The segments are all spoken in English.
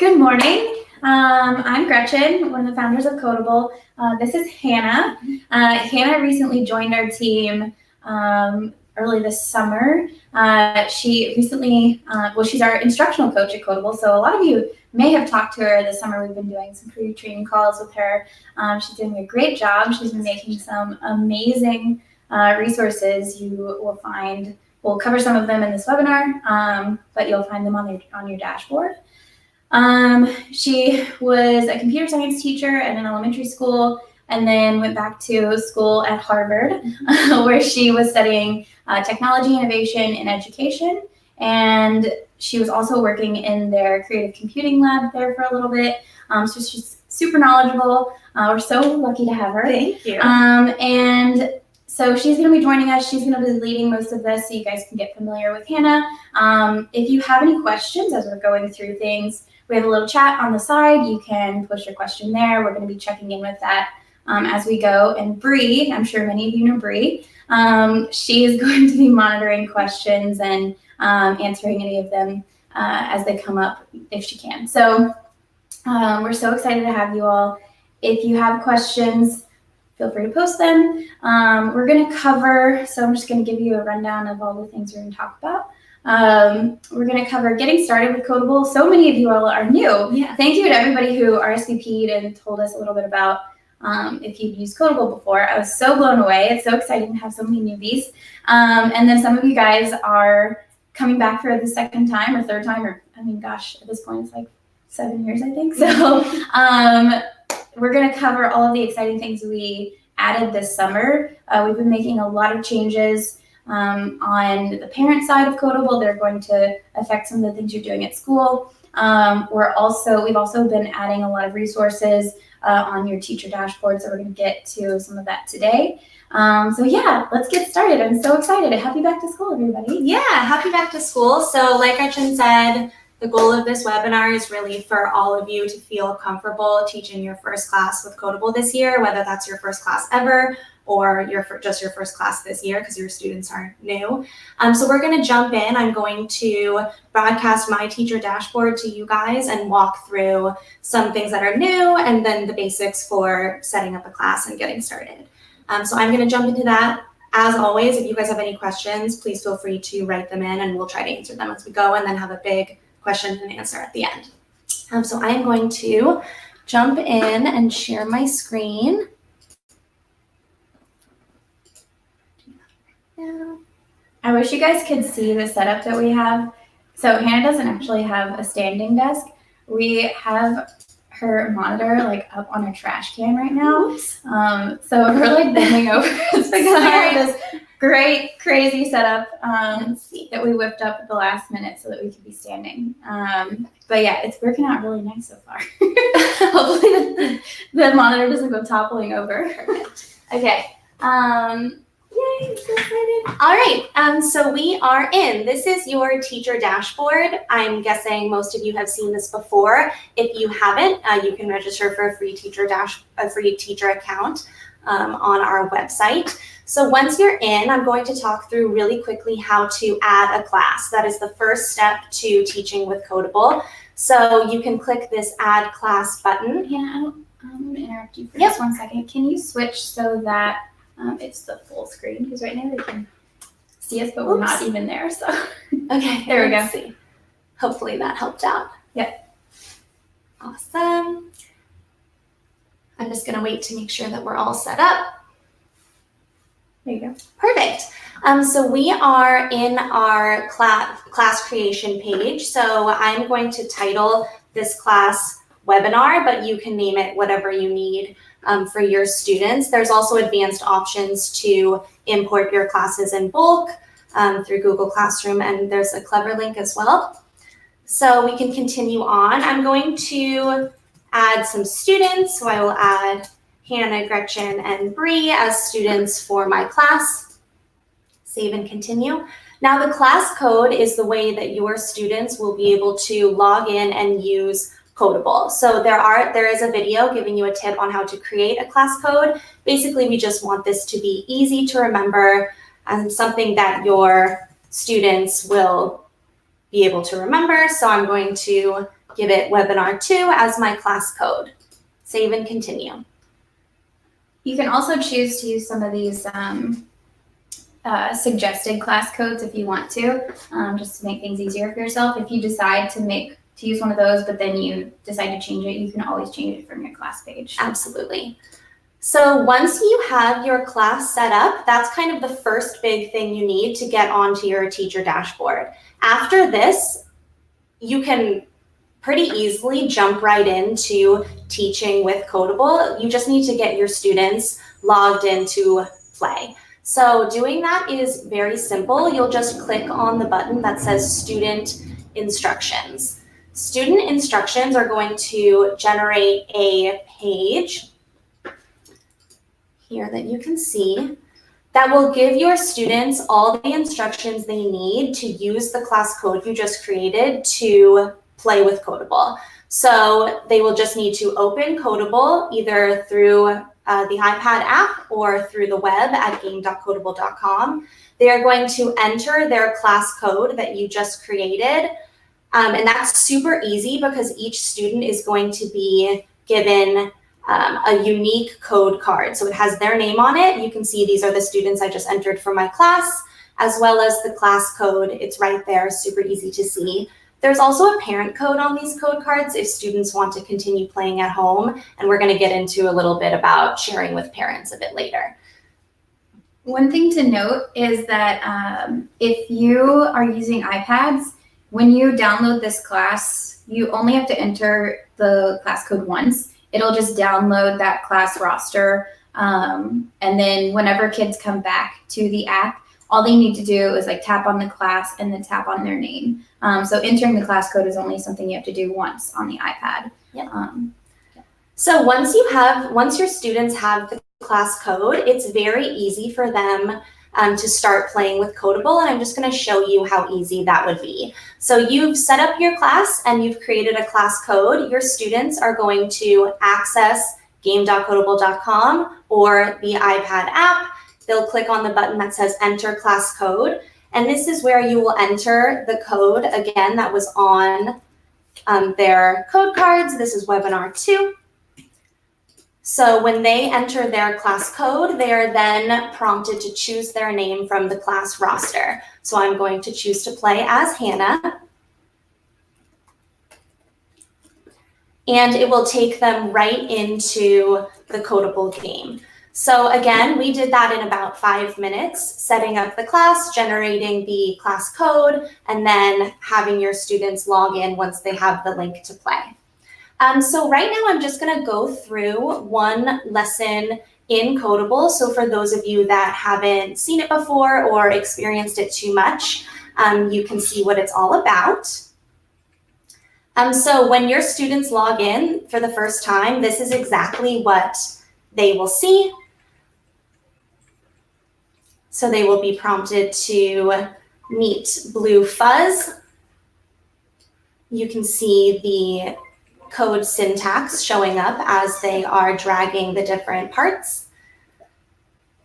Good morning. I'm Gretchen, one of the founders of Kodable. This is Hannah. Hannah recently joined our team early this summer. She recently, she's our instructional coach at Kodable, so a lot of you may have talked to her this summer. We've been doing some pre-training calls with her. She's doing a great job. She's been making some amazing resources. You will find, we'll cover some of them in this webinar, but you'll find them on your dashboard. She was a computer science teacher at an elementary school and then went back to school at Harvard, where she was studying technology, innovation, and education. And she was also working in their creative computing lab there for a little bit. So she's super knowledgeable. We're so lucky to have her. Thank you. And so she's going to be joining us. She's going to be leading most of this so you guys can get familiar with Hannah. If you have any questions as we're going through things, we have a little chat on the side. You can push your question there. We're going to be checking in with that as we go. And Bree, I'm sure many of you know Bree, she is going to be monitoring questions and answering any of them as they come up if she can. So we're so excited to have you all. If you have questions, feel free to post them. We're going to cover, so I'm just going to give you a rundown of all the things we're going to talk about. We're going to cover getting started with Kodable. So many of you all are new. Yeah. Thank you to everybody who RSVP'd and told us a little bit about if you've used Kodable before. I was so blown away. It's so exciting to have so many newbies. And then some of you guys are coming back for the second time or third time, or I mean, gosh, at this point it's like 7 years, I think. So we're going to cover all of the exciting things we added this summer. We've been making a lot of changes on the parent side of Kodable. They're going to affect some of the things you're doing at school. We've also been adding a lot of resources on your teacher dashboard, so we're going to get to some of that today. So yeah, let's get started. I'm so excited. Happy back to school, everybody. Yeah, happy back to school. So like Gretchen said, the goal of this webinar is really for all of you to feel comfortable teaching your first class with Kodable this year, whether that's your first class ever or just your first class this year because your students are new. So we're going to jump in. I'm going to broadcast my teacher dashboard to you guys and walk through some things that are new and then the basics for setting up a class and getting started. So I'm going to jump into that. As always, if you guys have any questions, please feel free to write them in and we'll try to answer them as we go and then have a big question and answer at the end. So I am going to jump in and share my screen. I wish you guys could see the setup that we have. So Hannah doesn't actually have a standing desk. We have her monitor like up on a trash can right now. So we're like bending over because we have this great, crazy setup that we whipped up at the last minute so that we could be standing. But yeah, it's working out really nice so far. Hopefully the monitor doesn't go toppling over. Perfect. Okay. Yay, I'm so excited. All right, so we are in. This is your teacher dashboard. I'm guessing most of you have seen this before. If you haven't, you can register for a free teacher account on our website. So once you're in, I'm going to talk through really quickly how to add a class. That is the first step to teaching with Kodable. So you can click this Add Class button. Hannah, I'm going to interrupt you for just 1 second. Can you switch so that it's the full screen? Because right now they can see us, but we're not even there. So okay, there we go. See. Hopefully that helped out. Yep. Awesome. I'm just going to wait to make sure that we're all set up. There you go. Perfect. So we are in our class creation page. So I'm going to title this class webinar, but you can name it whatever you need for your students. There's also advanced options to import your classes in bulk through Google Classroom, and there's a Clever link as well. So we can continue on. I'm going to add some students. So I will add Hannah, Gretchen, and Bree as students for my class. Save and continue. Now the class code is the way that your students will be able to log in and use Kodable. So there is a video giving you a tip on how to create a class code. Basically, we just want this to be easy to remember and something that your students will be able to remember. So I'm going to give it webinar 2 as my class code. Save and continue. You can also choose to use some of these suggested class codes if you want to, just to make things easier for yourself. If you decide to use one of those, but then you decide to change it, you can always change it from your class page. Absolutely. So once you have your class set up, that's kind of the first big thing you need to get onto your teacher dashboard. After this, you can pretty easily jump right into teaching with Kodable. You just need to get your students logged into Play. So doing that is very simple. You'll just click on the button that says Student Instructions. Student instructions are going to generate a page here that you can see that will give your students all the instructions they need to use the class code you just created to play with Kodable. So they will just need to open Kodable either through the iPad app or through the web at game.kodable.com. They are going to enter their class code that you just created. And that's super easy because each student is going to be given a unique code card. So it has their name on it. You can see these are the students I just entered for my class, as well as the class code. It's right there, super easy to see. There's also a parent code on these code cards if students want to continue playing at home, and we're going to get into a little bit about sharing with parents a bit later. One thing to note is that if you are using iPads, when you download this class, you only have to enter the class code once. It'll just download that class roster, and then whenever kids come back to the app, all they need to do is like tap on the class and then tap on their name. So entering the class code is only something you have to do once on the iPad. Yeah. So once your students have the class code, it's very easy for them to start playing with Kodable, and I'm just going to show you how easy that would be. So you've set up your class and you've created a class code. Your students are going to access game.kodable.com or the iPad app. They'll click on the button that says Enter Class Code, and this is where you will enter the code, again, that was on their code cards. This is webinar 2. So when they enter their class code, they are then prompted to choose their name from the class roster. So I'm going to choose to play as Hannah. And it will take them right into the Kodable game. So again, we did that in about 5 minutes, setting up the class, generating the class code, and then having your students log in once they have the link to play. So right now I'm just going to go through one lesson in Kodable. So for those of you that haven't seen it before or experienced it too much, you can see what it's all about. So when your students log in for the first time, this is exactly what they will see. So they will be prompted to meet Blue Fuzz. You can see the code syntax showing up as they are dragging the different parts.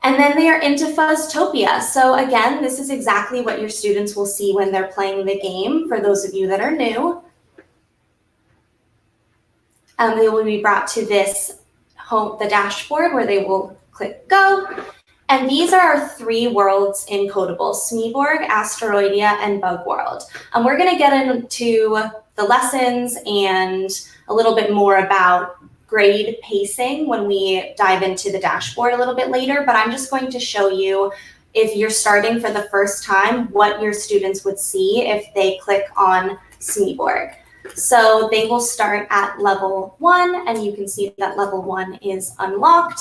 And then they are into Fuzztopia. So again, this is exactly what your students will see when they're playing the game, for those of you that are new. They will be brought to this the dashboard where they will click go. And these are our 3 worlds in Kodable: Smeeborg, Asteroidia, and Bug World. We're going to get into the lessons and a little bit more about grade pacing when we dive into the dashboard a little bit later, but I'm just going to show you, if you're starting for the first time, what your students would see if they click on Smeeborg. So they will start at level 1, and you can see that level 1 is unlocked.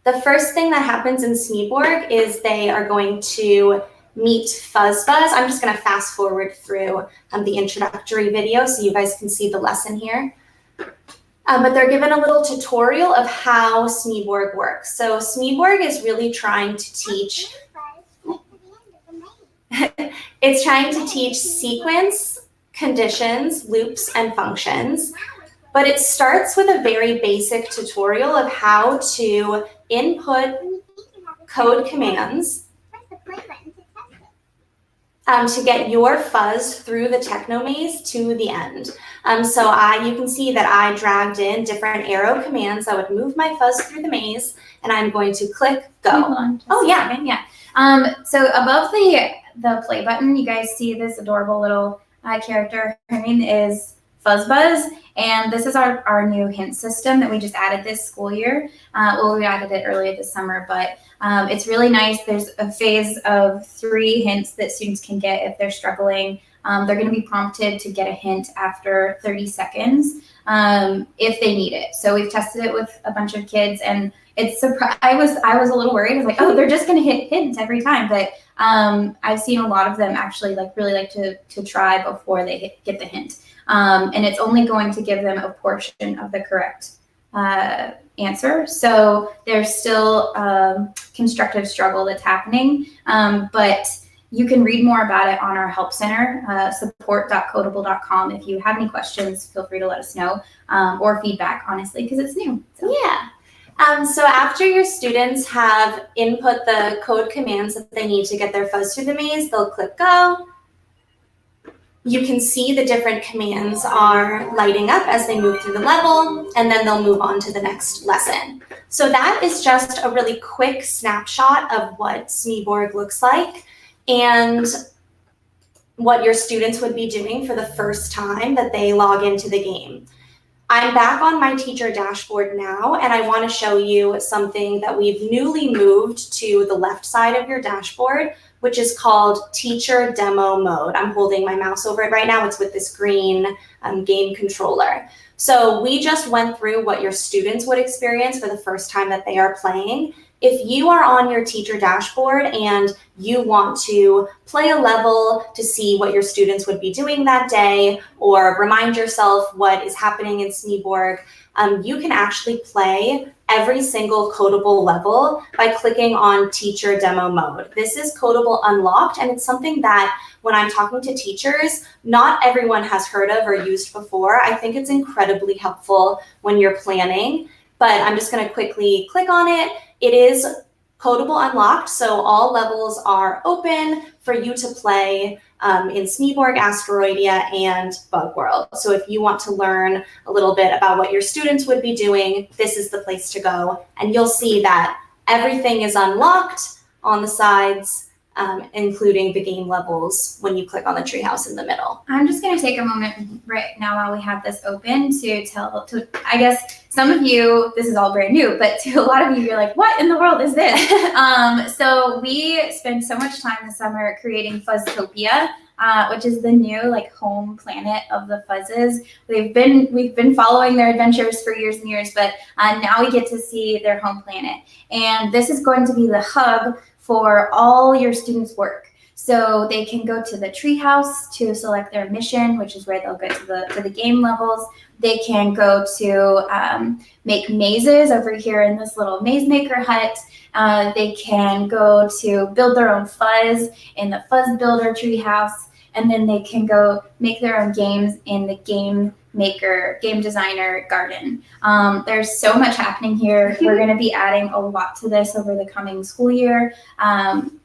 The first thing that happens in Smeeborg is they are going to meet Fuzzbuzz. I'm just going to fast forward through the introductory video so you guys can see the lesson here. But they're given a little tutorial of how Smeeborg works. So Smeeborg is really trying to teach, it's trying to teach sequence, conditions, loops, and functions. But it starts with a very basic tutorial of how to input code commands to get your fuzz through the techno maze to the end. So you can see that I dragged in different arrow commands that would move my fuzz through the maze, and I'm going to click go. Hold on just a second. Yeah. So above the play button, you guys see this adorable little character. Her name is Fuzzbuzz, and this is our new hint system that we just added this school year. Well, we added it earlier this summer, but it's really nice. There's a phase of 3 hints that students can get if they're struggling. They're going to be prompted to get a hint after 30 seconds if they need it. So we've tested it with a bunch of kids, and it's I was a little worried. I was like, oh, they're just going to hit hints every time, but I've seen a lot of them actually really like to try before they get the hint. And it's only going to give them a portion of the correct answer. So there's still constructive struggle that's happening, but you can read more about it on our help center, support.kodable.com. If you have any questions, feel free to let us know, or feedback, honestly, because it's new. So. Yeah. So after your students have input the code commands that they need to get their fuzz through the maze, they'll click go. You can see the different commands are lighting up as they move through the level, and then they'll move on to the next lesson. So that is just a really quick snapshot of what Smeeborg looks like and what your students would be doing for the first time that they log into the game. I'm back on my teacher dashboard now, and I want to show you something that we've newly moved to the left side of your dashboard, which is called Teacher Demo Mode. I'm holding my mouse over it right now. It's with this green game controller. So we just went through what your students would experience for the first time that they are playing. If you are on your teacher dashboard and you want to play a level to see what your students would be doing that day, or remind yourself what is happening in Smeeborg, you can actually play every single Kodable level by clicking on Teacher Demo Mode. This is Kodable Unlocked, and it's something that when I'm talking to teachers, not everyone has heard of or used before. I think it's incredibly helpful when you're planning, but I'm just going to quickly click on it. It is Kodable Unlocked, so all levels are open for you to play in Smeeborg, Asteroidia, and Bug World. So if you want to learn a little bit about what your students would be doing, this is the place to go. And you'll see that everything is unlocked on the sides, including the game levels when you click on the treehouse in the middle. I'm just going to take a moment right now while we have this open to I guess some of you, this is all brand new, but to a lot of you, you're like, what in the world is this? So we spent so much time this summer creating Fuzztopia, which is the new home planet of the Fuzzes. We've been following their adventures for years and years, but now we get to see their home planet. And this is going to be the hub for all your students' work. So they can go to the treehouse to select their mission, which is where they'll get to the game levels. They can go to make mazes over here in this little maze maker hut. They can go to build their own fuzz in the Fuzz Builder treehouse, and then they can go make their own games in the game designer garden. There's so much happening here. We're going to be adding a lot to this over the coming school year.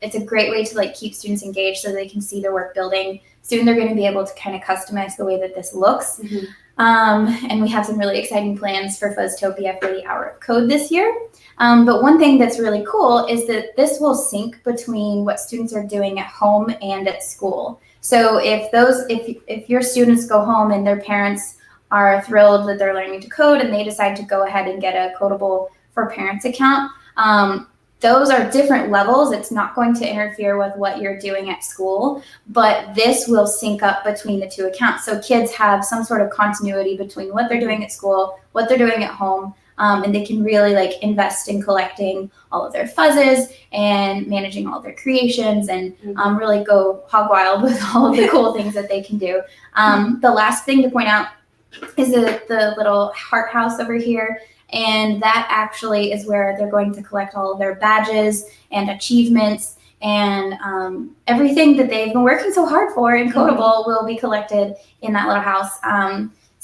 It's a great way to keep students engaged so they can see their work building. Soon they're going to be able to kind of customize the way that this looks. Mm-hmm. And we have some really exciting plans for Fuzztopia for the Hour of Code this year. But one thing that's really cool is that this will sync between what students are doing at home and at school. So if your students go home and their parents are thrilled that they're learning to code and they decide to go ahead and get a Kodable for Parents account, those are different levels. It's not going to interfere with what you're doing at school, but this will sync up between the two accounts. So kids have some sort of continuity between what they're doing at school, what they're doing at home, and they can really invest in collecting all of their fuzzes and managing all their creations and really go hog wild with all of the cool things that they can do. The last thing to point out is the little heart house over here. And that actually is where they're going to collect all of their badges and achievements, and everything that they've been working so hard for in Kodable will be collected in that little house.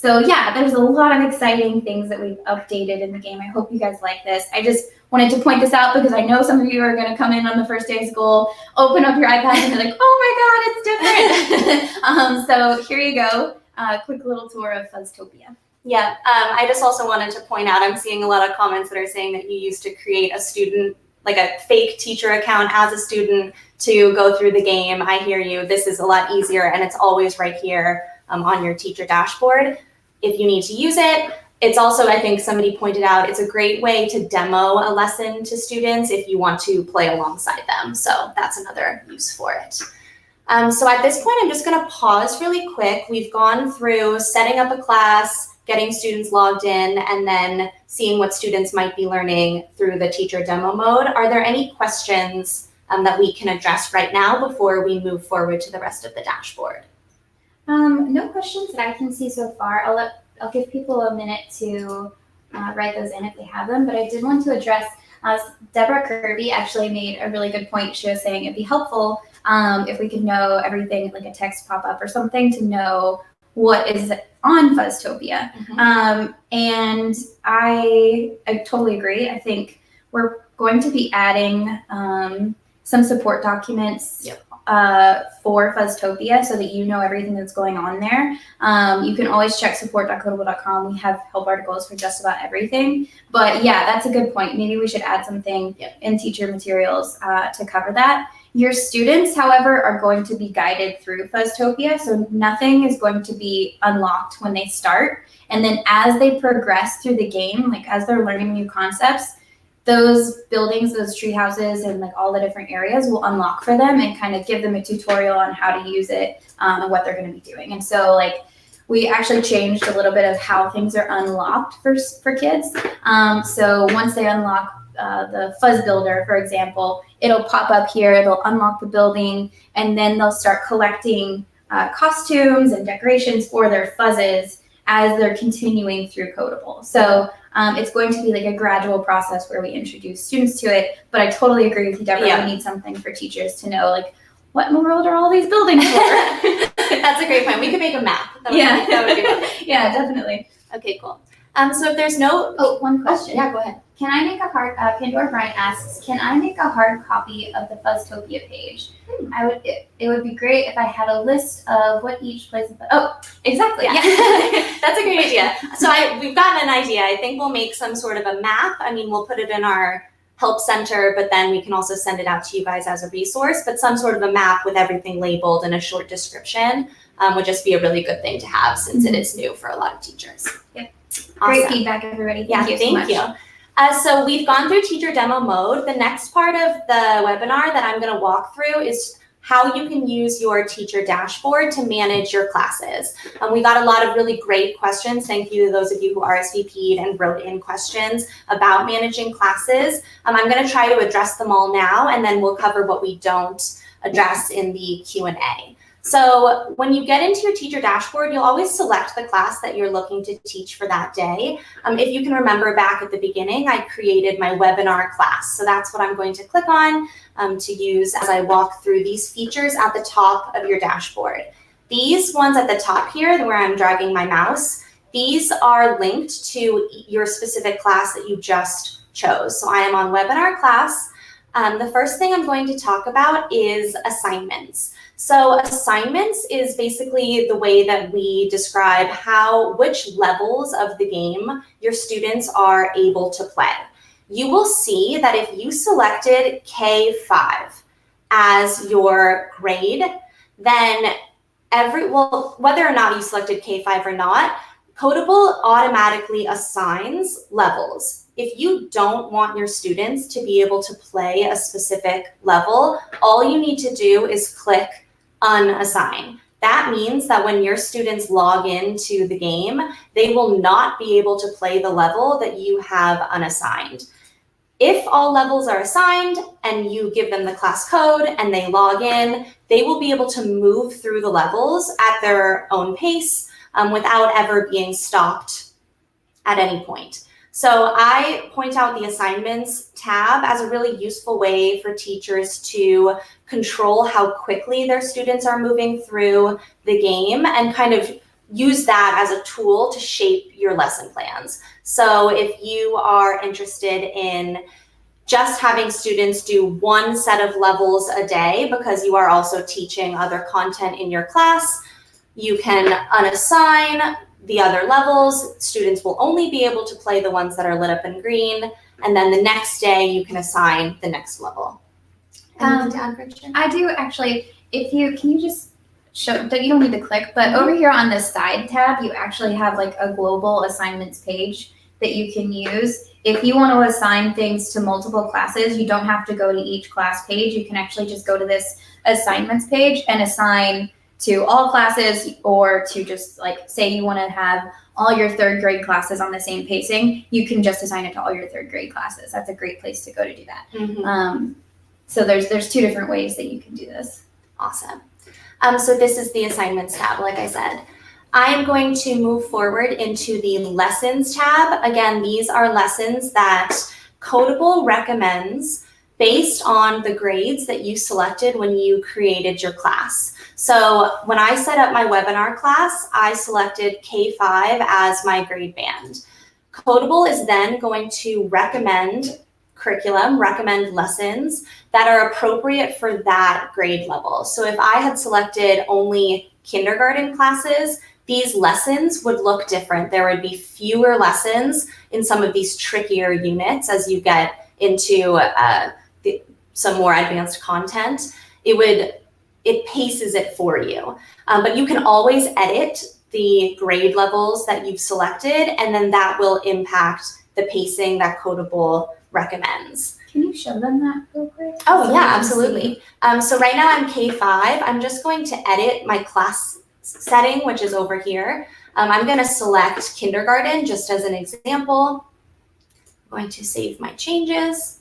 So yeah, there's a lot of exciting things that we've updated in the game. I hope you guys like this. I just wanted to point this out because I know some of you are going to come in on the first day of school, open up your iPad and be like, oh my God, it's different. So here you go. Quick little tour of Fuzztopia. Yeah, I just also wanted to point out, I'm seeing a lot of comments that are saying that you used to create a student, like a fake teacher account as a student to go through the game. I hear you. This is a lot easier, and it's always right here on your teacher dashboard if you need to use it. It's also, I think somebody pointed out, it's a great way to demo a lesson to students if you want to play alongside them. So that's another use for it. So at this point, I'm just going to pause really quick. We've gone through setting up a class, getting students logged in, and then seeing what students might be learning through the teacher demo mode. Are there any questions that we can address right now before we move forward to the rest of the dashboard? No questions that I can see so far. I'll give people a minute to write those in if they have them, but I did want to address, Deborah Kirby actually made a really good point. She was saying it'd be helpful if we could know everything, like a text pop-up or something, to know what is on Fuzztopia. Mm-hmm. And I totally agree. I think we're going to be adding some support documents for Fuzztopia so that you know everything that's going on there. You can always check support.kodable.com. We have help articles for just about everything. But yeah, that's a good point. Maybe we should add something in teacher materials to cover that. Your students, however, are going to be guided through Fuzztopia, so nothing is going to be unlocked when they start. And then as they progress through the game, like as they're learning new concepts, those buildings, those tree houses, and like all the different areas will unlock for them and kind of give them a tutorial on how to use it and what they're going to be doing. And so like we actually changed a little bit of how things are unlocked for kids. So once they unlock the Fuzz Builder, for example, it'll pop up here, they'll unlock the building, and then they'll start collecting costumes and decorations for their fuzzes as they're continuing through Kodable. So it's going to be like a gradual process where we introduce students to it, but I totally agree with you, Deborah. We need something for teachers to know, like, what in the world are all these buildings for? That's a great point. We could make a map. That would be fun. Yeah, definitely. Okay, cool. So if there's no... Oh, one question. Yeah, go ahead. Can I make a hard, Pandora Bryant asks, can I make a hard copy of the Fuzztopia page? It would be great if I had a list of what each place is. Oh, exactly. Yeah. That's a great idea. So we've gotten an idea. I think we'll make some sort of a map. I mean, we'll put it in our help center, but then we can also send it out to you guys as a resource. But some sort of a map with everything labeled and a short description would just be a really good thing to have since it is new for a lot of teachers. Yep. Awesome. Great feedback, everybody. Thank you so much. Thank you. So we've gone through teacher demo mode. The next part of the webinar that I'm going to walk through is how you can use your teacher dashboard to manage your classes. We got a lot of really great questions. Thank you to those of you who RSVP'd and wrote in questions about managing classes. I'm going to try to address them all now, and then we'll cover what we don't address in the Q&A. So when you get into your teacher dashboard, you'll always select the class that you're looking to teach for that day. If you can remember back at the beginning, I created my webinar class. So that's what I'm going to click on to use as I walk through these features at the top of your dashboard. These ones at the top here, where I'm dragging my mouse, these are linked to your specific class that you just chose. So I am on webinar class. The first thing I'm going to talk about is assignments. So assignments is basically the way that we describe which levels of the game your students are able to play. You will see that if you selected K5 as your grade, then whether or not you selected K5 or not, Kodable automatically assigns levels. If you don't want your students to be able to play a specific level, all you need to do is click unassign. That means that when your students log into the game, they will not be able to play the level that you have unassigned. If all levels are assigned and you give them the class code and they log in, they will be able to move through the levels at their own pace without ever being stopped at any point. So I point out the assignments tab as a really useful way for teachers to control how quickly their students are moving through the game and kind of use that as a tool to shape your lesson plans. So if you are interested in just having students do one set of levels a day because you are also teaching other content in your class, you can unassign the other levels. Students will only be able to play the ones that are lit up in green, and then the next day you can assign the next level. Anything to add, Christian? I do actually. Can you just show, you don't need to click, but over here on the side tab, you actually have like a global assignments page that you can use. If you want to assign things to multiple classes, you don't have to go to each class page. You can actually just go to this assignments page and assign to all classes, or to just like, say you want to have all your third grade classes on the same pacing, you can just assign it to all your third grade classes. That's a great place to go to do that. Mm-hmm. So there's two different ways that you can do this. Awesome. So this is the assignments tab, like I said. I am going to move forward into the lessons tab. Again, these are lessons that Kodable recommends based on the grades that you selected when you created your class. So when I set up my webinar class, I selected K5 as my grade band. Kodable is then going to recommend curriculum, recommend lessons that are appropriate for that grade level. So if I had selected only kindergarten classes, these lessons would look different. There would be fewer lessons in some of these trickier units as you get into some more advanced content. It paces it for you. But you can always edit the grade levels that you've selected, and then that will impact the pacing that Kodable recommends. Can you show them that real quick? Oh, yeah, absolutely. So right now I'm K5. I'm just going to edit my class setting, which is over here. I'm going to select kindergarten just as an example. I'm going to save my changes.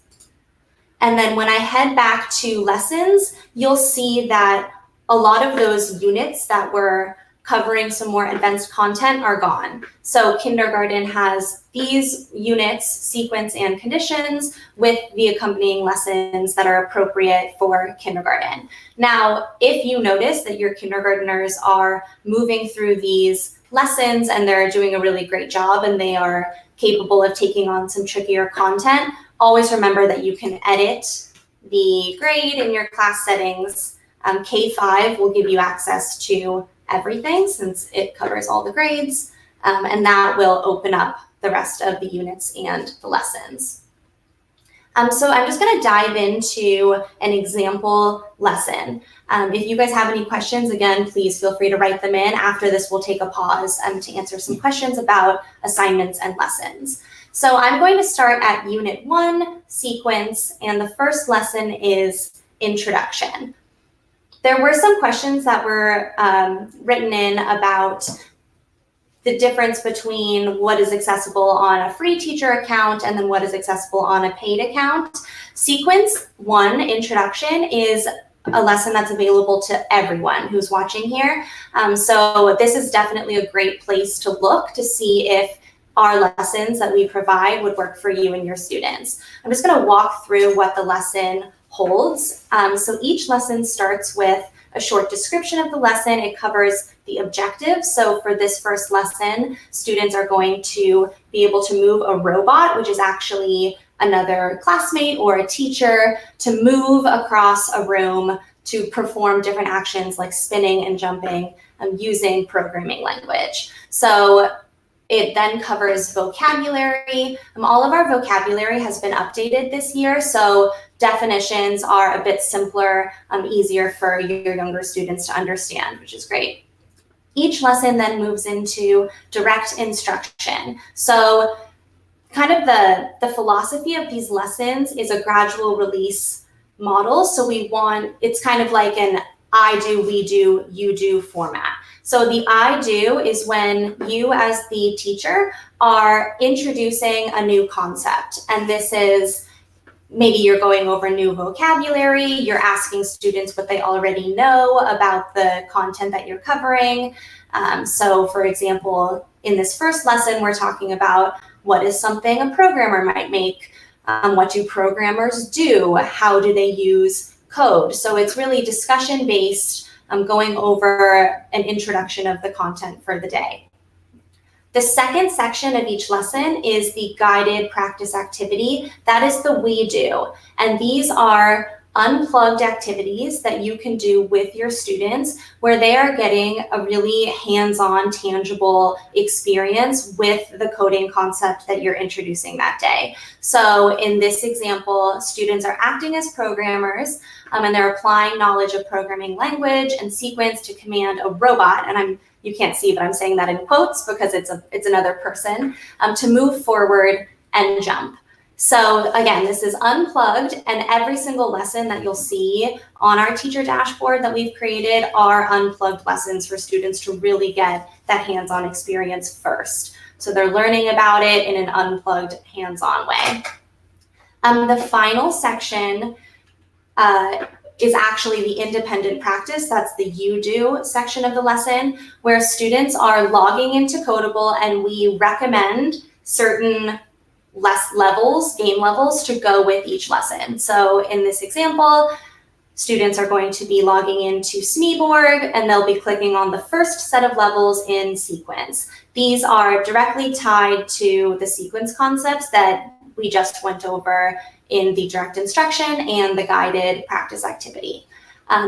And then when I head back to lessons, you'll see that a lot of those units that were covering some more advanced content are gone. So kindergarten has these units, sequence and conditions, with the accompanying lessons that are appropriate for kindergarten. Now, if you notice that your kindergartners are moving through these lessons and they're doing a really great job and they are capable of taking on some trickier content, always remember that you can edit the grade in your class settings. K5 will give you access to everything since it covers all the grades, and that will open up the rest of the units and the lessons. So I'm just going to dive into an example lesson. If you guys have any questions, again, please feel free to write them in. After this, we'll take a pause to answer some questions about assignments and lessons. So I'm going to start at Unit 1, Sequence, and the first lesson is Introduction. There were some questions that were written in about the difference between what is accessible on a free teacher account and then what is accessible on a paid account. Sequence 1, Introduction, is a lesson that's available to everyone who's watching here. So this is definitely a great place to look to see if our lessons that we provide would work for you and your students. I'm just going to walk through what the lesson holds. So each lesson starts with a short description of the lesson. It covers the objectives. So for this first lesson, students are going to be able to move a robot, which is actually another classmate or a teacher, to move across a room to perform different actions like spinning and jumping using programming language. So it then covers vocabulary. All of our vocabulary has been updated this year, so definitions are a bit simpler, easier for your younger students to understand, which is great. Each lesson then moves into direct instruction. So kind of the philosophy of these lessons is a gradual release model. So it's kind of like an I do, we do, you do format. So the I do is when you as the teacher are introducing a new concept. And this is maybe you're going over new vocabulary, you're asking students what they already know about the content that you're covering. So for example, in this first lesson, we're talking about what is something a programmer might make, what do programmers do, how do they use code. So it's really discussion-based going over an introduction of the content for the day. The second section of each lesson is the guided practice activity. That is the we do. And these are unplugged activities that you can do with your students where they are getting a really hands-on, tangible experience with the coding concept that you're introducing that day. So in this example, students are acting as programmers and they're applying knowledge of programming language and sequence to command a robot, and you can't see, but I'm saying that in quotes because it's another person, to move forward and jump. So again, this is unplugged, and every single lesson that you'll see on our teacher dashboard that we've created are unplugged lessons for students to really get that hands-on experience first. So they're learning about it in an unplugged, hands-on way. The final section is actually the independent practice. That's the you do section of the lesson, where students are logging into Kodable and we recommend certain game levels to go with each lesson. So in this example, students are going to be logging into Smeeborg and they'll be clicking on the first set of levels in sequence. These are directly tied to the sequence concepts that we just went over in the direct instruction and the guided practice activity.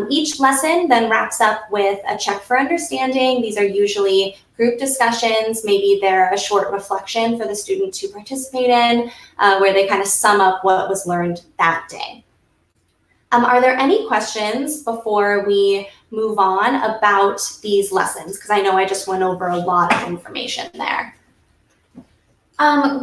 Each lesson then wraps up with a check for understanding. These are usually group discussions. Maybe they're a short reflection for the student to participate in, where they kind of sum up what was learned that day. Are there any questions before we move on about these lessons? Because I know I just went over a lot of information there.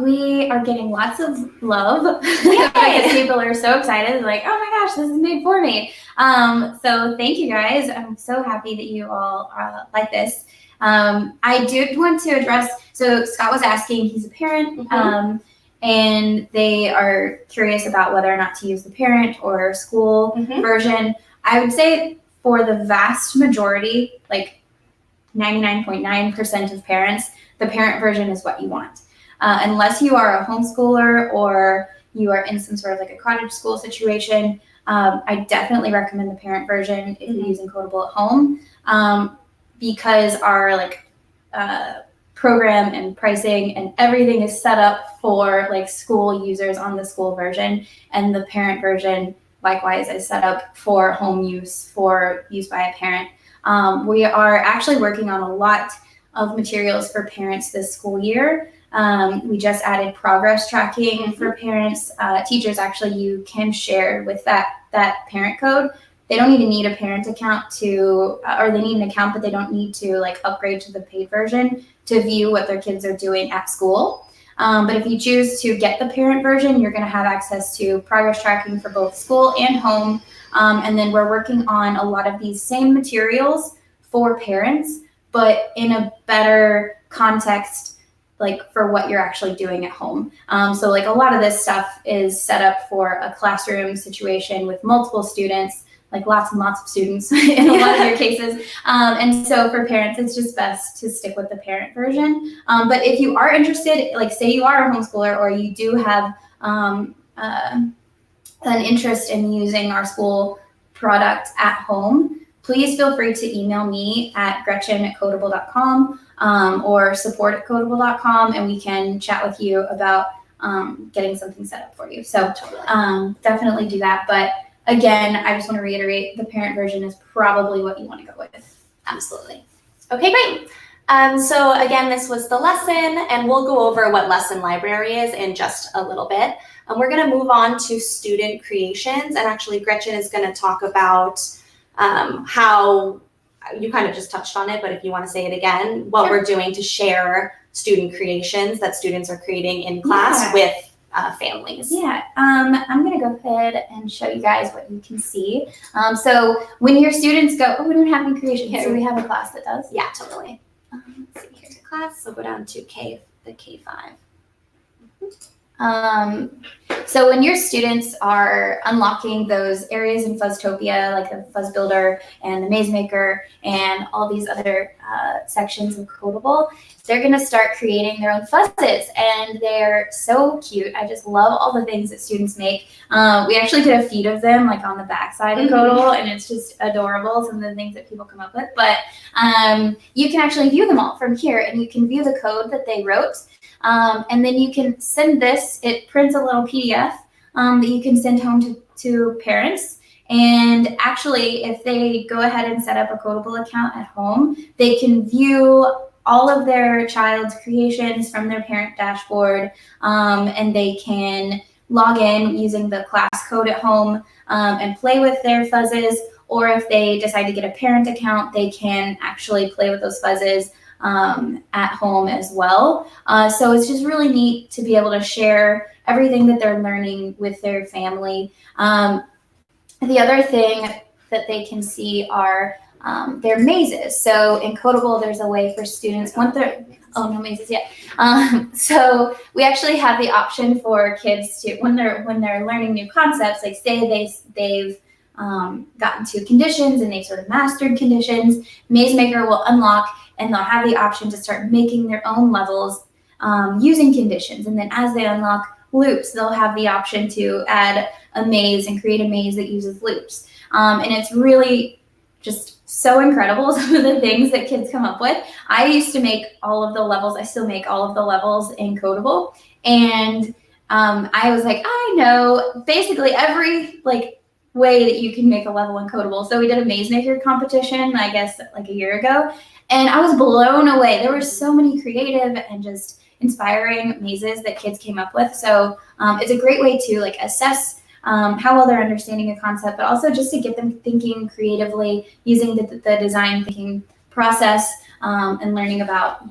We are getting lots of love because people are so excited, like, oh my gosh, this is made for me. So thank you guys. I'm so happy that you all like this. I did want to address, so Scott was asking, he's a parent, and they are curious about whether or not to use the parent or school version. I would say for the vast majority, like 99.9% of parents, the parent version is what you want. Unless you are a homeschooler or you are in some sort of like a cottage school situation, I definitely recommend the parent version if you're using Kodable at home, because our program and pricing and everything is set up for like school users on the school version, and the parent version likewise is set up for home use, for use by a parent. We are actually working on a lot of materials for parents this school year. We just added progress tracking for parents. Teachers, actually, you can share with that parent code. They don't even need a parent account or they need an account, but they don't need to like upgrade to the paid version to view what their kids are doing at school. But if you choose to get the parent version, you're going to have access to progress tracking for both school and home. And then we're working on a lot of these same materials for parents, but in a better context, like for what you're actually doing at home. So like a lot of this stuff is set up for a classroom situation with multiple students, like lots and lots of students in a lot of your cases. And so for parents, it's just best to stick with the parent version. But if you are interested, like say you are a homeschooler or you do have an interest in using our school product at home, please feel free to email me at gretchen@kodable.com or support@kodable.com, and we can chat with you about getting something set up for you. So definitely do that. But again, I just want to reiterate, the parent version is probably what you want to go with. Absolutely. Okay, great. So again, this was the lesson, and we'll go over what lesson library is in just a little bit. We're going to move on to student creations, and actually Gretchen is going to talk about how you kind of just touched on it, but if you want to say it again, what we're doing to share student creations that students are creating in class with families. Yeah, I'm going to go ahead and show you guys what you can see. So when your students go, we don't have any creations, so we have a class that does. Yeah, totally. Let's see here to class, so go down to the K5. So when your students are unlocking those areas in Fuzztopia, like the Fuzz Builder and the Maze Maker and all these other sections of Kodable, they're going to start creating their own fuzzes, and they're so cute. I just love all the things that students make. We actually did a feed of them like on the back side of Kodable, and it's just adorable, some of the things that people come up with. But you can actually view them all from here, and you can view the code that they wrote. And then you can send this, it prints a little PDF that you can send home to parents. And actually, if they go ahead and set up a Kodable account at home, they can view all of their child's creations from their parent dashboard, and they can log in using the class code at home and play with their fuzzes. Or if they decide to get a parent account, they can actually play with those fuzzes at home as well. So it's just really neat to be able to share everything that they're learning with their family. The other thing that they can see are their mazes. So in Kodable, there's a way for students, no mazes yet. So we actually have the option for kids to, when they're learning new concepts, like say they've gotten to conditions and they've sort of mastered conditions, Maze Maker will unlock and they'll have the option to start making their own levels using conditions. And then as they unlock loops, they'll have the option to add a maze and create a maze that uses loops. And it's really just so incredible, some of the things that kids come up with. I used to make all of the levels. I still make all of the levels in Kodable. And I was like, I know basically every way that you can make a level in Kodable. So we did a Maze Maker competition, I guess like a year ago. And I was blown away. There were so many creative and just inspiring mazes that kids came up with. So it's a great way to assess how well they're understanding a concept, but also just to get them thinking creatively using the design thinking process and learning about,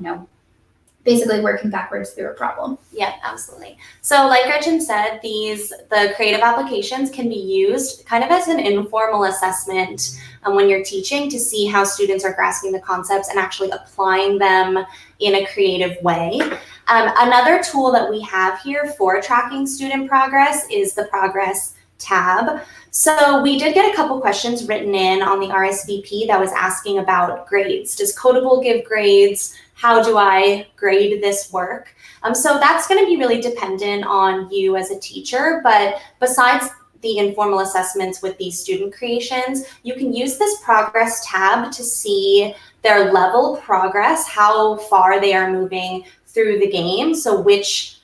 basically working backwards through a problem. Yeah, absolutely. So like Gretchen said, the creative applications can be used kind of as an informal assessment when you're teaching to see how students are grasping the concepts and actually applying them in a creative way. Another tool that we have here for tracking student progress is the Progress tab. So we did get a couple questions written in on the RSVP that was asking about grades. Does Kodable give grades? How do I grade this work? So that's going to be really dependent on you as a teacher, but besides the informal assessments with these student creations, you can use this Progress tab to see their level progress, how far they are moving through the game. So which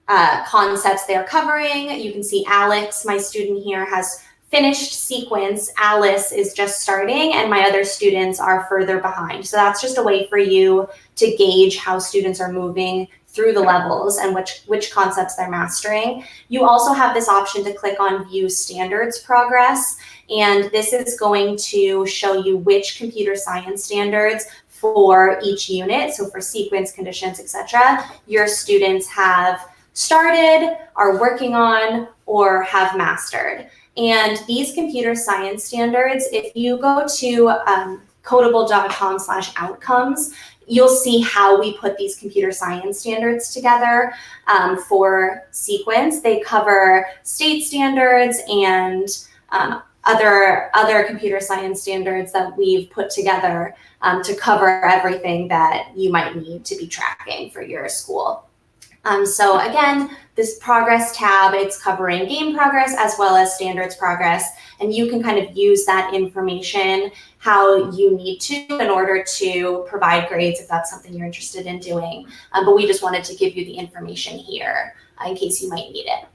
concepts they're covering. You can see Alex, my student here, has finished sequence. Alice is just starting, and my other students are further behind. So that's just a way for you to gauge how students are moving through the levels and which concepts they're mastering. You also have this option to click on View Standards Progress, and this is going to show you which computer science standards for each unit, so for sequence, conditions, etc., your students have started, are working on, or have mastered. And these computer science standards, if you go to kodable.com/outcomes, you'll see how we put these computer science standards together for sequence. They cover state standards and other computer science standards that we've put together to cover everything that you might need to be tracking for your school. So again, this progress tab, it's covering game progress as well as standards progress, and you can kind of use that information how you need to in order to provide grades if that's something you're interested in doing. But we just wanted to give you the information here in case you might need it.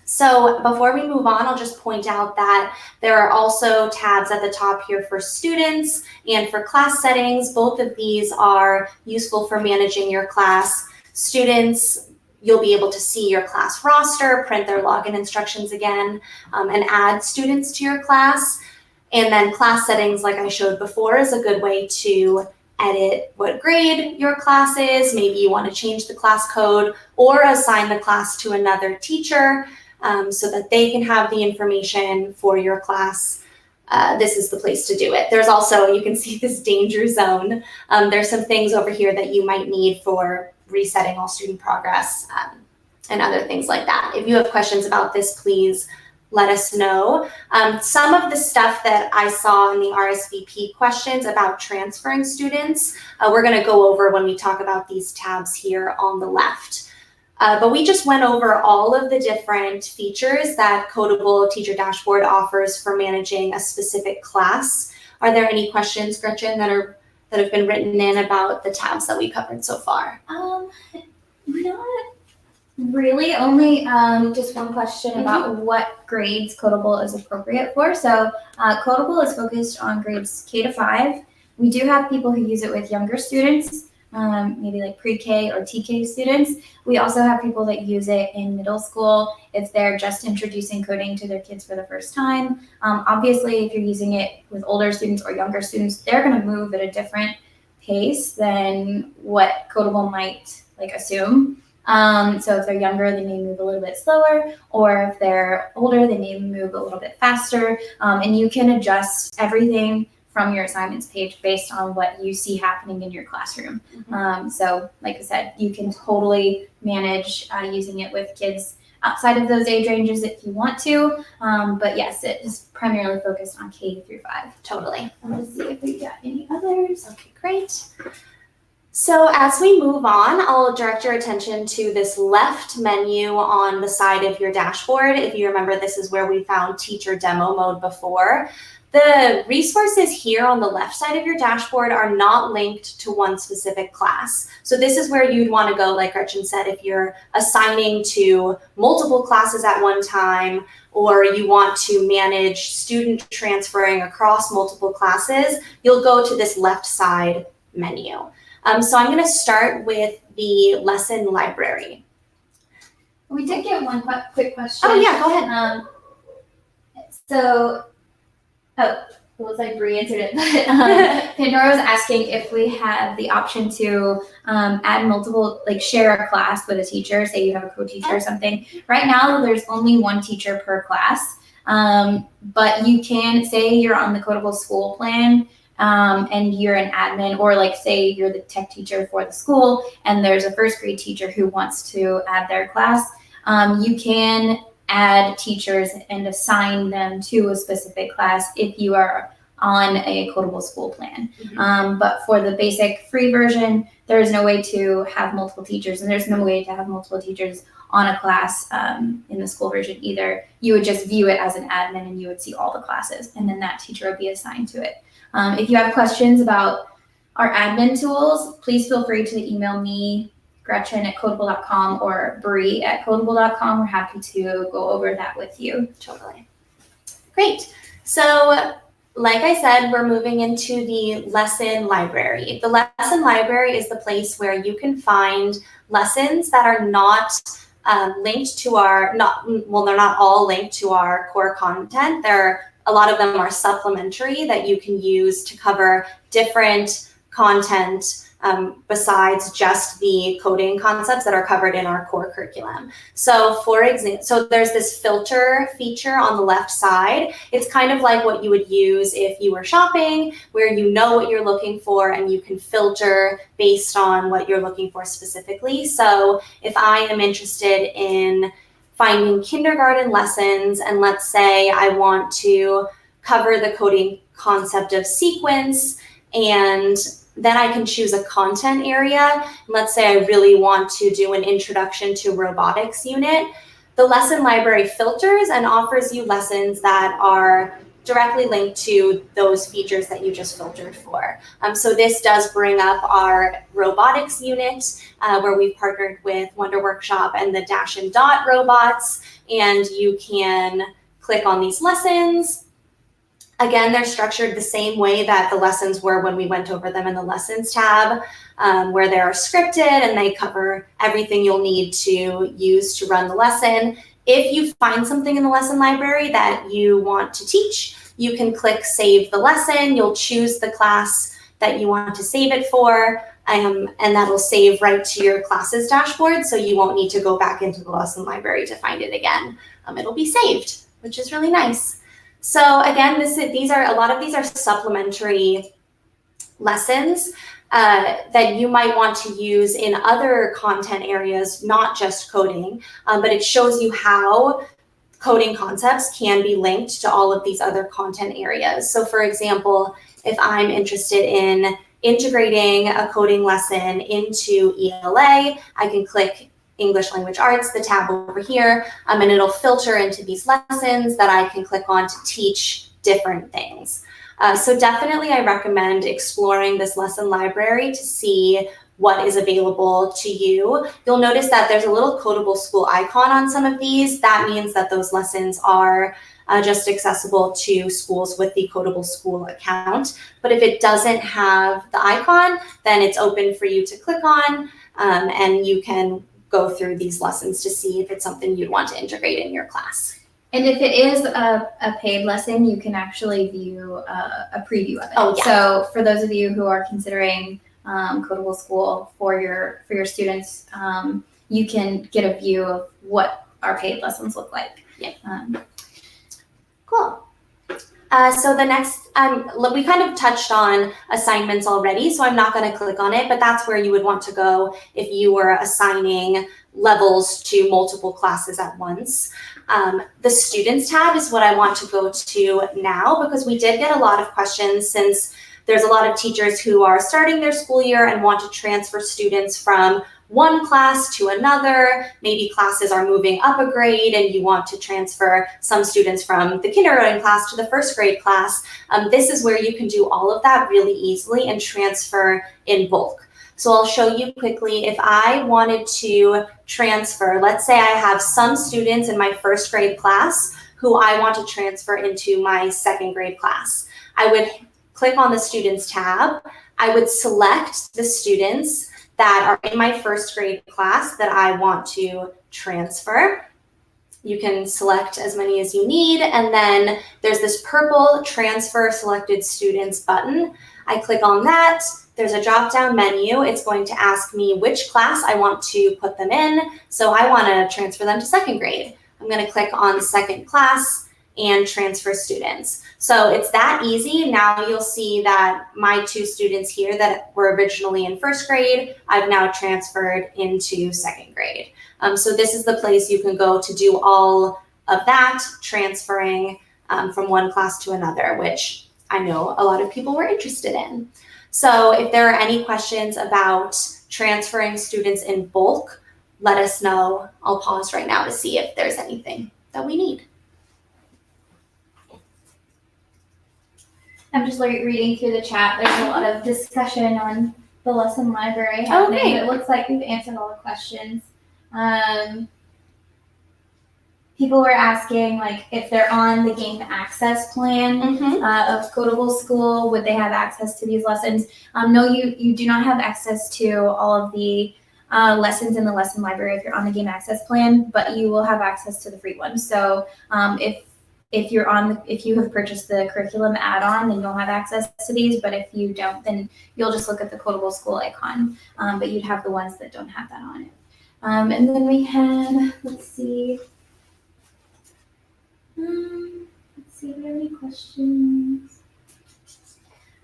So before we move on, I'll just point out that there are also tabs at the top here for students and for class settings. Both of these are useful for managing your class. Students, you'll be able to see your class roster, print their login instructions again, and add students to your class. And then class settings, like I showed before, is a good way to edit what grade your class is. Maybe you want to change the class code or assign the class to another teacher so that they can have the information for your class. This is the place to do it. There's also, you can see this danger zone. There's some things over here that you might need for resetting all student progress and other things like that. If you have questions about this, please let us know. Some of the stuff that I saw in the RSVP questions about transferring students, we're going to go over when we talk about these tabs here on the left. But we just went over all of the different features that Kodable Teacher Dashboard offers for managing a specific class. Are there any questions, Gretchen, that have been written in about the tabs that we covered so far? Not really, only just one question about what grades Kodable is appropriate for. So Kodable is focused on grades K to 5. We do have people who use it with younger students, maybe like pre-K or TK students. We also have people that use it in middle school if they're just introducing coding to their kids for the first time. Obviously, if you're using it with older students or younger students, they're going to move at a different pace than what Kodable might assume. So if they're younger, they may move a little bit slower, or if they're older, they may move a little bit faster. And you can adjust everything from your assignments page based on what you see happening in your classroom. So like I said, you can totally manage using it with kids outside of those age ranges if you want to. But yes, it is primarily focused on K through 5. Totally. Let's see if we got any others. Okay, great. So as we move on, I'll direct your attention to this left menu on the side of your dashboard. If you remember, this is where we found teacher demo mode before. The resources here on the left side of your dashboard are not linked to one specific class. So this is where you'd want to go, like Gretchen said, if you're assigning to multiple classes at one time, or you want to manage student transferring across multiple classes, you'll go to this left side menu. So I'm going to start with the lesson library. We did get one quick question. Oh yeah, go ahead. It looks like Bree answered it, but Pandora was asking if we had the option to add multiple, share a class with a teacher, say you have a co-teacher or something. Right now, there's only one teacher per class, but you can say you're on the Kodable school plan, and you're an admin, or say you're the tech teacher for the school and there's a first grade teacher who wants to add their class, you can add teachers and assign them to a specific class if you are on a Kodable school plan. But for the basic free version, there is no way to have multiple teachers, and there's no way to have multiple teachers on a class in the school version either. You would just view it as an admin and you would see all the classes, and then that teacher would be assigned to it. If you have questions about our admin tools, please feel free to email me, Gretchen at Kodable.com, or Bree at Kodable.com. We're happy to go over that with you. Totally. Great. So like I said, we're moving into the lesson library. The lesson library is the place where you can find lessons that are not linked to they're not all linked to our core content. A lot of them are supplementary that you can use to cover different content besides just the coding concepts that are covered in our core curriculum. So for example, there's this filter feature on the left side. It's kind of like what you would use if you were shopping, where you know what you're looking for and you can filter based on what you're looking for specifically. So if I am interested in finding kindergarten lessons, and let's say I want to cover the coding concept of sequence, and then I can choose a content area. Let's say I really want to do an introduction to robotics unit. The lesson library filters and offers you lessons that are directly linked to those features that you just filtered for. So this does bring up our robotics unit, where we've partnered with Wonder Workshop and the Dash and Dot robots, and you can click on these lessons. Again, they're structured the same way that the lessons were when we went over them in the lessons tab, where they're scripted and they cover everything you'll need to use to run the lesson. If you find something in the lesson library that you want to teach, you can click Save the Lesson. You'll choose the class that you want to save it for, and that'll save right to your class's dashboard, so you won't need to go back into the lesson library to find it again. It'll be saved, which is really nice. So again, a lot of these are supplementary lessons that you might want to use in other content areas, not just coding, but it shows you how coding concepts can be linked to all of these other content areas. So for example, if I'm interested in integrating a coding lesson into ELA, I can click English Language Arts, the tab over here, and it'll filter into these lessons that I can click on to teach different things. So definitely I recommend exploring this lesson library to see what is available to you. You'll notice that there's a little Kodable School icon on some of these. That means that those lessons are just accessible to schools with the Kodable School account. But if it doesn't have the icon, then it's open for you to click on, and you can go through these lessons to see if it's something you'd want to integrate in your class. And if it is a paid lesson, you can actually view a preview of it. Oh, yeah. So for those of you who are considering Kodable School for your students, you can get a view of what our paid lessons look like. Yeah. Cool. So the next, we kind of touched on assignments already, so I'm not going to click on it, but that's where you would want to go if you were assigning levels to multiple classes at once. The Students tab is what I want to go to now, because we did get a lot of questions since there's a lot of teachers who are starting their school year and want to transfer students from one class to another. Maybe classes are moving up a grade and you want to transfer some students from the kindergarten class to the first grade class. This is where you can do all of that really easily and transfer in bulk. So I'll show you quickly. If I wanted to transfer, let's say I have some students in my first grade class who I want to transfer into my second grade class. I would click on the Students tab. I would select the students that are in my first grade class that I want to transfer. You can select as many as you need, and then there's this purple Transfer Selected Students button. I click on that. There's a drop-down menu. It's going to ask me which class I want to put them in. So I want to transfer them to second grade. I'm going to click on second class and transfer students. So it's that easy. Now you'll see that my two students here that were originally in first grade, I've now transferred into second grade. So this is the place you can go to do all of that, transferring from one class to another, which I know a lot of people were interested in. So if there are any questions about transferring students in bulk, let us know. I'll pause right now to see if there's anything that we need. I'm just reading through the chat. There's a lot of discussion on the lesson library happening. Okay. It looks like we've answered all the questions. People were asking, like, if they're on the game access plan of Kodable School, would they have access to these lessons? No, you do not have access to all of the lessons in the lesson library if you're on the game access plan, but you will have access to the free ones. So if you have purchased the curriculum add-on, then you'll have access to these. But if you don't, then you'll just look at the Kodable School icon. But you'd have the ones that don't have that on it. And then we had, let's see, do we have any questions?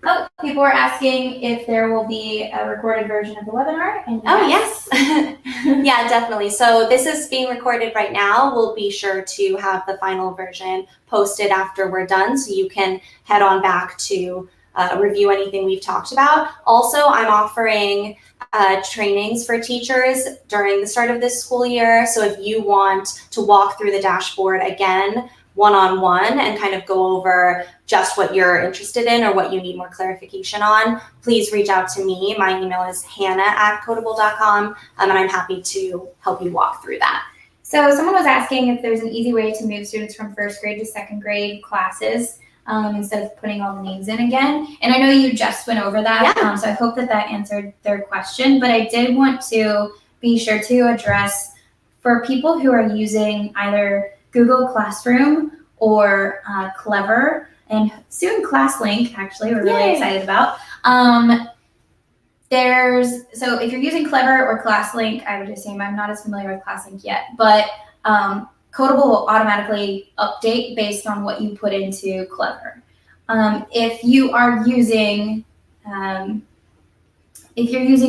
Oh, people were asking if there will be a recorded version of the webinar. And yes. Yeah, definitely. So this is being recorded right now. We'll be sure to have the final version posted after we're done, so you can head on back to review anything we've talked about. Also, I'm offering trainings for teachers during the start of this school year. So if you want to walk through the dashboard again, one-on-one, and kind of go over just what you're interested in or what you need more clarification on, please reach out to me. My email is hannah@kodable.com, and I'm happy to help you walk through that. So someone was asking if there's an easy way to move students from first grade to second grade classes instead of putting all the names in again. And I know you just went over that, Yeah. so I hope that answered their question. But I did want to be sure to address, for people who are using either Google Classroom or Clever, and soon ClassLink, actually, we're really excited about. So if you're using Clever or ClassLink, I would assume, I'm not as familiar with ClassLink yet, but Kodable will automatically update based on what you put into Clever. If you're using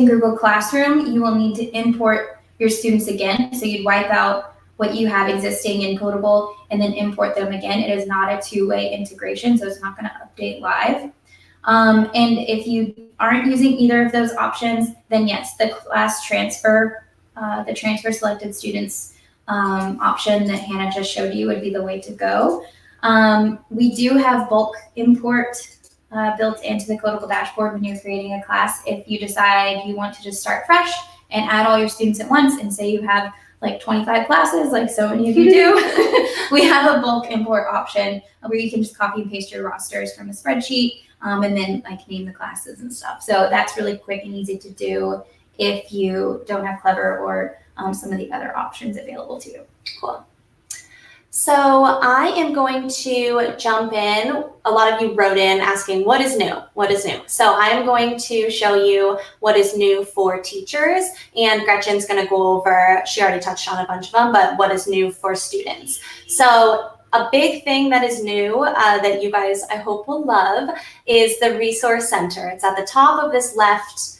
Google Classroom, you will need to import your students again. So you'd wipe out what you have existing in Kodable and then import them again. It is not a two-way integration, so it's not going to update live. And if you aren't using either of those options, then yes, the class transfer, the transfer selected students option that Hannah just showed you would be the way to go. We do have bulk import built into the Kodable dashboard when you're creating a class. If you decide you want to just start fresh and add all your students at once, and say you have like 25 classes, like so many of you do, we have a bulk import option where you can just copy and paste your rosters from a spreadsheet and then like name the classes and stuff. So that's really quick and easy to do if you don't have Clever or some of the other options available to you. Cool. So I am going to jump in. A lot of you wrote in asking, what is new? What is new? So I'm going to show you what is new for teachers, and Gretchen's going to go over, she already touched on a bunch of them, but what is new for students. So a big thing that is new that you guys, I hope, will love is the Resource Center. It's at the top of this left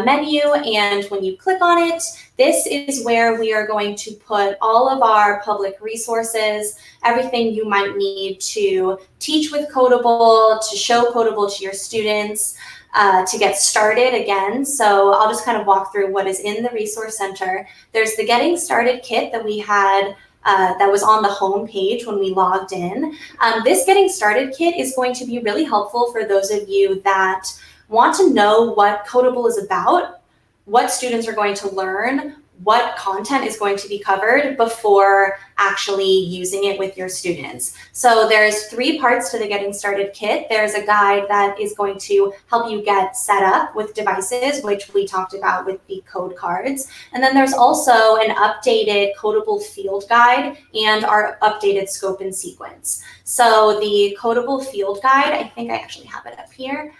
menu, and when you click on it, this is where we are going to put all of our public resources, everything you might need to teach with Kodable, to show Kodable to your students, to get started again. So I'll just kind of walk through what is in the Resource Center. There's the Getting Started kit that we had that was on the home page when we logged in. This Getting Started kit is going to be really helpful for those of you that want to know what Kodable is about, what students are going to learn, what content is going to be covered before actually using it with your students. So there's 3 parts to the Getting Started kit. There's a guide that is going to help you get set up with devices, which we talked about with the code cards. And then there's also an updated Kodable field guide and our updated scope and sequence. So the Kodable field guide, I think I actually have it up here.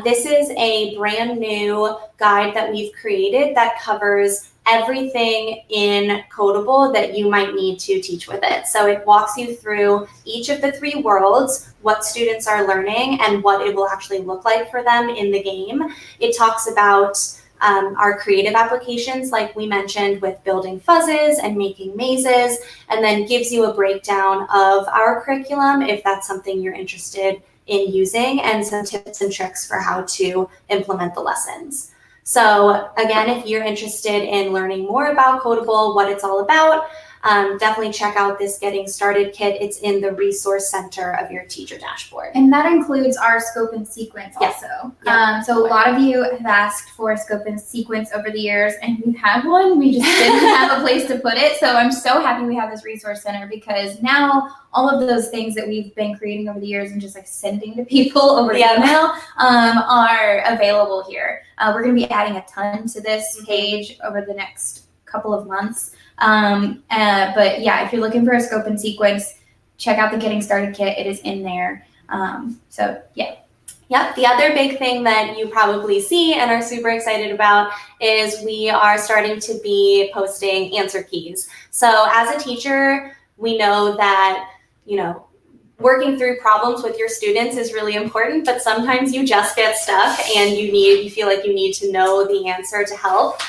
This is a brand new guide that we've created that covers everything in Kodable that you might need to teach with it. So it walks you through each of the 3 worlds, what students are learning, and what it will actually look like for them in the game. It talks about our creative applications, like we mentioned, with building fuzzes and making mazes, and then gives you a breakdown of our curriculum if that's something you're interested in using, and some tips and tricks for how to implement the lessons. So again, if you're interested in learning more about Kodable, what it's all about, definitely check out this Getting Started kit. It's in the Resource Center of your teacher dashboard. And that includes our scope and sequence Yes. also. Yep. So a lot of you have asked for a scope and sequence over the years, and we've had one. We just didn't have a place to put it. So I'm so happy we have this Resource Center, because now all of those things that we've been creating over the years and just like sending to people over email are available here. We're going to be adding a ton to this page over the next couple of months. But yeah, if you're looking for a scope and sequence, check out the Getting Started kit. It is in there. So yeah. Yep. The other big thing that you probably see and are super excited about is we are starting to be posting answer keys. So as a teacher, we know that, working through problems with your students is really important, but sometimes you just get stuck and you feel like you need to know the answer to help.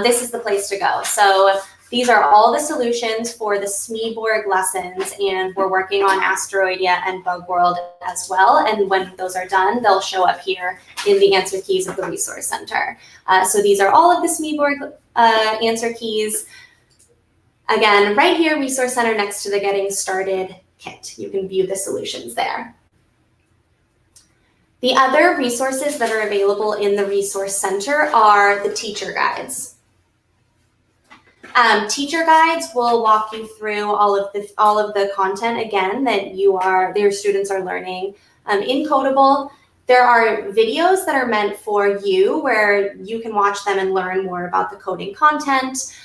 This is the place to go. So these are all the solutions for the Smeeborg lessons, and we're working on Asteroidia and Bug World as well. And when those are done, they'll show up here in the answer keys of the Resource Center. So these are all of the Smeeborg answer keys. Again, right here, Resource Center next to the Getting Started kit. You can view the solutions there. The other resources that are available in the Resource Center are the teacher guides. Teacher guides will walk you through all of the content again that your students are learning in Kodable. There are videos that are meant for you where you can watch them and learn more about the coding content.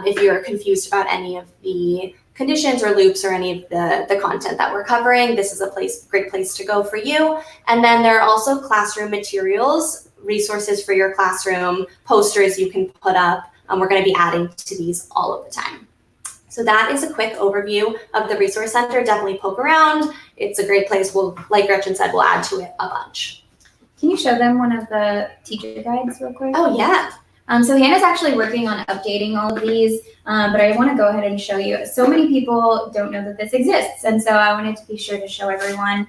If you're confused about any of the conditions or loops or any of the content that we're covering, this is a great place to go for you. And then there are also classroom materials, resources for your classroom, posters you can put up. We're going to be adding to these all of the time. So that is a quick overview of the Resource Center. Definitely poke around. It's a great place. Like Gretchen said, we'll add to it a bunch. Can you show them one of the teacher guides real quick? Oh, yeah. So Hannah's actually working on updating all of these, but I want to go ahead and show you. So many people don't know that this exists, and so I wanted to be sure to show everyone.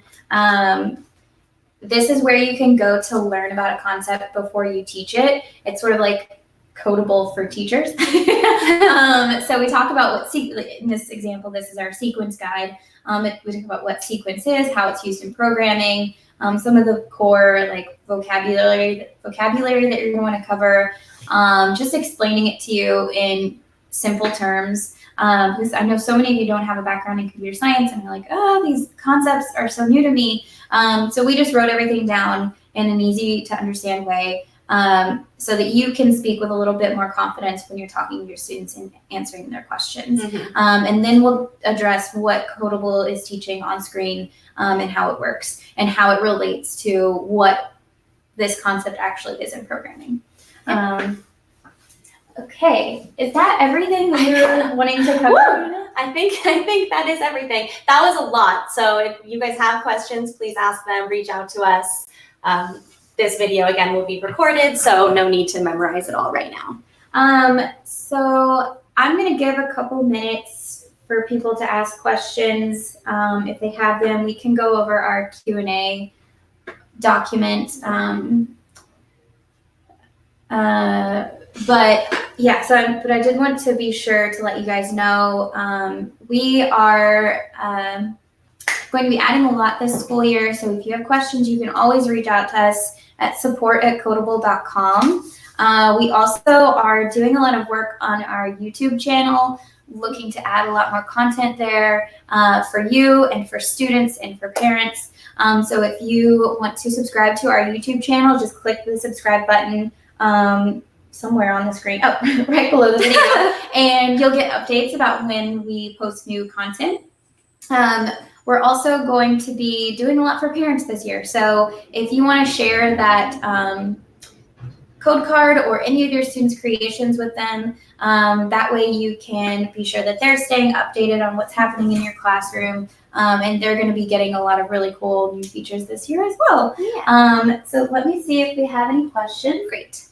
This is where you can go to learn about a concept before you teach it. It's sort of like Kodable for teachers. So we talk about what, in this example, this is our sequence guide. We talk about what sequence is, how it's used in programming, some of the core like vocabulary that you're going to want to cover, just explaining it to you in simple terms. Because I know so many of you don't have a background in computer science and you're like, oh, these concepts are so new to me. So we just wrote everything down in an easy to understand way, so that you can speak with a little bit more confidence when you're talking to your students and answering their questions. And then we'll address what Kodable is teaching on screen, and how it works and how it relates to what this concept actually is in programming. Okay, is that everything that you're wanting to cover? I think that is everything. That was a lot. So if you guys have questions, please ask them, reach out to us. This video again will be recorded, so no need to memorize it all right now. So I'm gonna give a couple minutes for people to ask questions. If they have them, we can go over our Q&A document. But yeah, but I did want to be sure to let you guys know, we are going to be adding a lot this school year. So if you have questions, you can always reach out to us at support@kodable.com. We also are doing a lot of work on our YouTube channel, looking to add a lot more content there for you and for students and for parents. So if you want to subscribe to our YouTube channel, just click the subscribe button somewhere on the screen, right below the video, and you'll get updates about when we post new content. We're also going to be doing a lot for parents this year. So if you want to share that code card or any of your students' creations with them, that way you can be sure that they're staying updated on what's happening in your classroom, and they're going to be getting a lot of really cool new features this year as well. Yeah. So let me see if we have any questions. Great.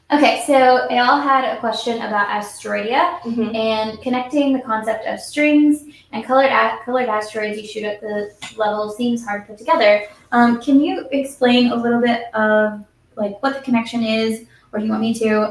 Okay, so they all had a question about Asteroidia and connecting the concept of strings and colored asteroids you shoot at the level seems hard to put together. Can you explain a little bit of like what the connection is, or do you want me to,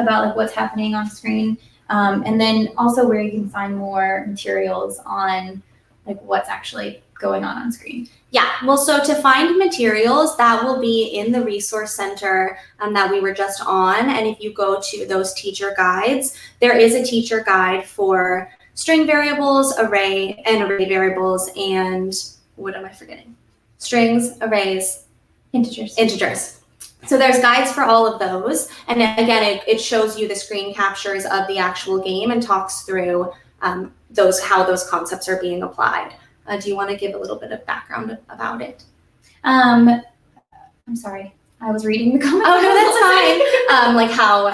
about like what's happening on screen, and then also where you can find more materials on like what's actually going on screen? Yeah, well, so to find materials, that will be in the resource center that we were just on. And if you go to those teacher guides, there is a teacher guide for string variables, array variables, and what am I forgetting? Strings, arrays, integers. So there's guides for all of those. And then, again, it shows you the screen captures of the actual game and talks through how those concepts are being applied. Do you want to give a little bit of background about it? I'm sorry, I was reading the comments. Oh no, that's fine. Like how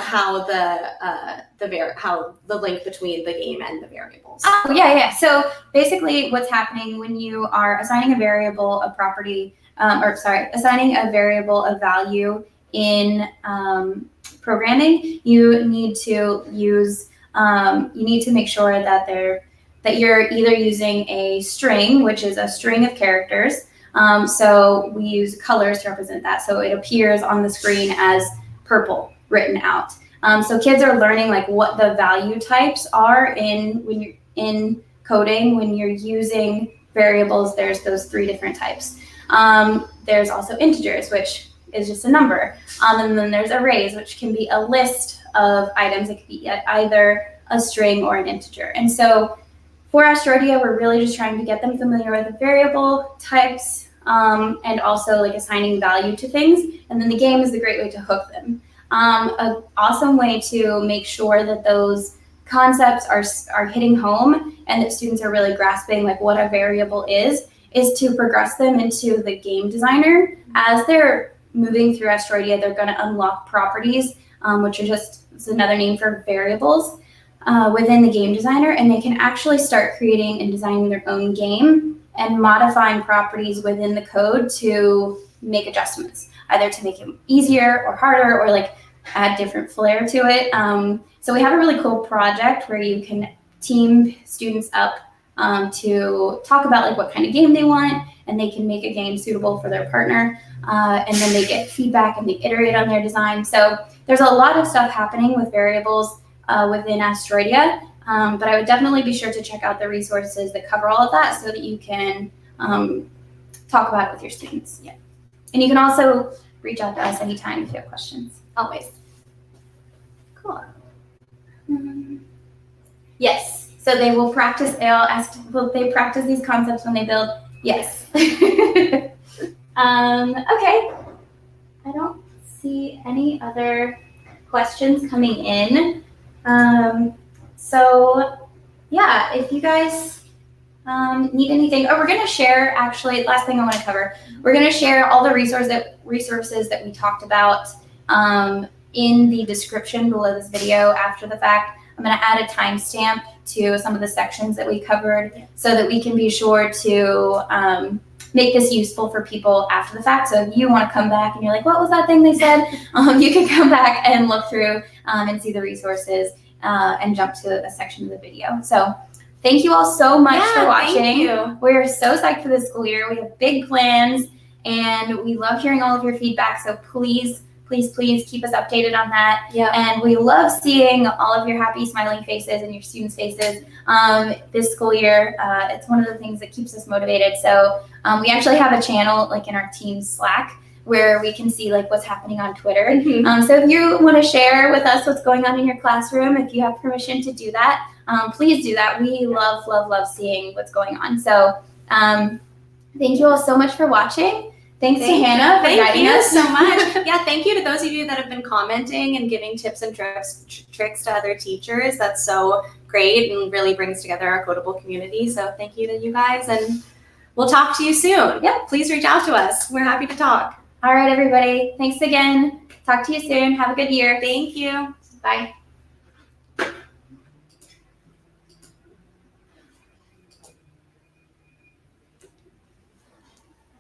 the link between the game and the variables. Oh yeah. So basically, what's happening when you are assigning a variable a property, assigning a variable a value in programming, you need to make sure that you're either using a string, which is a string of characters. So we use colors to represent that. So it appears on the screen as purple written out. So kids are learning like what the value types are when you're in coding, when you're using variables. There's those three different types. There's also integers, which is just a number. And then there's arrays, which can be a list of items. It could be either a string or an integer. And so for Asteroidia, we're really just trying to get them familiar with the variable types, and also like assigning value to things. And then the game is the great way to hook them. An awesome way to make sure that those concepts are hitting home and that students are really grasping like what a variable is to progress them into the game designer. As they're moving through Asteroidia, they're going to unlock properties, which are it's another name for variables. Within the game designer, and they can actually start creating and designing their own game and modifying properties within the code to make adjustments. either to make it easier or harder or like add different flair to it. So we have a really cool project where you can team students up to talk about like what kind of game they want, and they can make a game suitable for their partner, and then they get feedback and they iterate on their design. So there's a lot of stuff happening with variables within Asteroidia, but I would definitely be sure to check out the resources that cover all of that so that you can talk about it with your students. Yeah. And you can also reach out to us anytime if you have questions. Always. Cool. Yes. So they will practice. They all asked, will they practice these concepts when they build? Yes. Okay. I don't see any other questions coming in. So yeah, if you guys need anything, we're going to share, actually, last thing I want to cover, we're going to share all the resources that we talked about in the description below this video after the fact. I'm going to add a timestamp to some of the sections that we covered so that we can be sure to make this useful for people after the fact. So if you want to come back and you're like, what was that thing they said? You can come back and look through and see the resources and jump to a section of the video. So thank you all so much for watching. Thank you. We're so psyched for this school year. We have big plans and we love hearing all of your feedback. So please keep us updated on that. Yeah. And we love seeing all of your happy, smiling faces and your students' faces this school year. It's one of the things that keeps us motivated. So we actually have a channel like in our team Slack where we can see like what's happening on Twitter. Mm-hmm. So if you want to share with us what's going on in your classroom, if you have permission to do that, please do that. We love seeing what's going on. So thank you all so much for watching. Thanks to Hannah for guiding us. Thank you so much. Yeah, thank you to those of you that have been commenting and giving tips and tricks to other teachers. That's so great and really brings together our Kodable community. So thank you to you guys, and we'll talk to you soon. Yep. Please reach out to us. We're happy to talk. All right, everybody. Thanks again. Talk to you soon. Have a good year. Thank you. Bye.